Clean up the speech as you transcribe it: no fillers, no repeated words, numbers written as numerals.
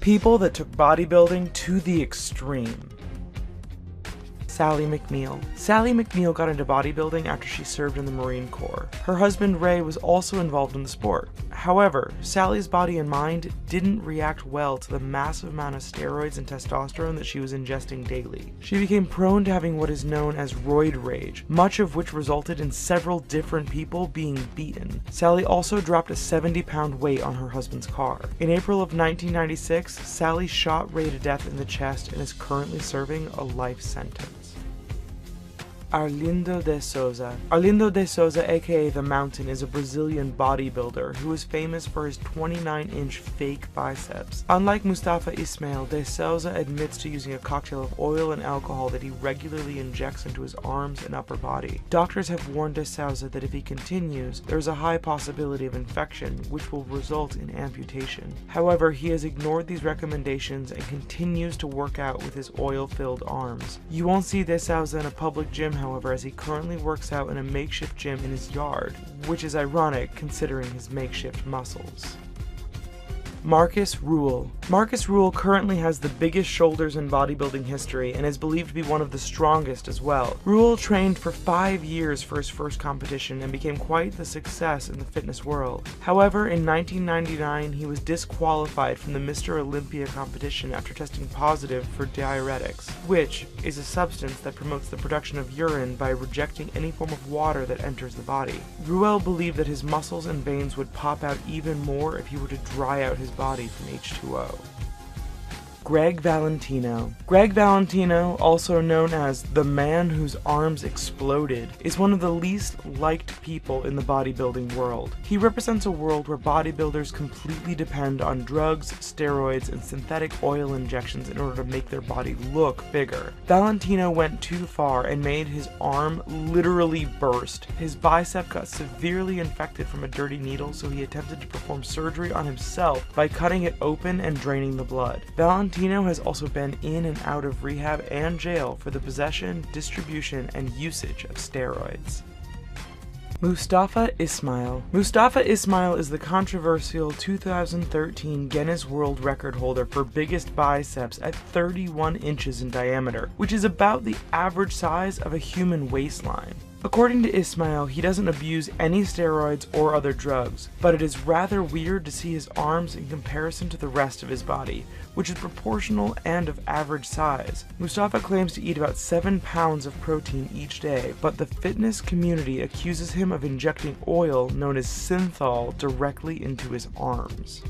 People that took bodybuilding to the extreme. Sally McNeil. Sally McNeil got into bodybuilding after she served in the Marine Corps. Her husband Ray was also involved in the sport. However, Sally's body and mind didn't react well to the massive amount of steroids and testosterone that she was ingesting daily. She became prone to having what is known as roid rage, much of which resulted in several different people being beaten. Sally also dropped a 70-pound weight on her husband's car. In April of 1996, Sally shot Ray to death in the chest and is currently serving a life sentence. Arlindo de Souza. Arlindo de Souza, aka The Mountain, is a Brazilian bodybuilder who is famous for his 29-inch fake biceps. Unlike Mustafa Ismail, de Souza admits to using a cocktail of oil and alcohol that he regularly injects into his arms and upper body. Doctors have warned de Souza that if he continues, there is a high possibility of infection, which will result in amputation. However, he has ignored these recommendations and continues to work out with his oil-filled arms. You won't see de Souza in a public gym, however, as he currently works out in a makeshift gym in his yard, which is ironic considering his makeshift muscles. Marcus Ruhl. Marcus Ruhl currently has the biggest shoulders in bodybuilding history and is believed to be one of the strongest as well. Ruhl trained for 5 years for his first competition and became quite the success in the fitness world. However, in 1999 he was disqualified from the Mr. Olympia competition after testing positive for diuretics, which is a substance that promotes the production of urine by rejecting any form of water that enters the body. Ruhl believed that his muscles and veins would pop out even more if he were to dry out his body from H2O. Greg Valentino. Greg Valentino, also known as the man whose arms exploded, is one of the least liked people in the bodybuilding world. He represents a world where bodybuilders completely depend on drugs, steroids, and synthetic oil injections in order to make their body look bigger. Valentino went too far and made his arm literally burst. His bicep got severely infected from a dirty needle, so he attempted to perform surgery on himself by cutting it open and draining the blood. Valentino has also been in and out of rehab and jail for the possession, distribution, and usage of steroids. Mustafa Ismail. Mustafa Ismail is the controversial 2013 Guinness World Record holder for biggest biceps at 31 inches in diameter, which is about the average size of a human waistline. According to Ismail, he doesn't abuse any steroids or other drugs, but it is rather weird to see his arms in comparison to the rest of his body, which is proportional and of average size. Mustafa claims to eat about 7 pounds of protein each day, but the fitness community accuses him of injecting oil known as synthol directly into his arms.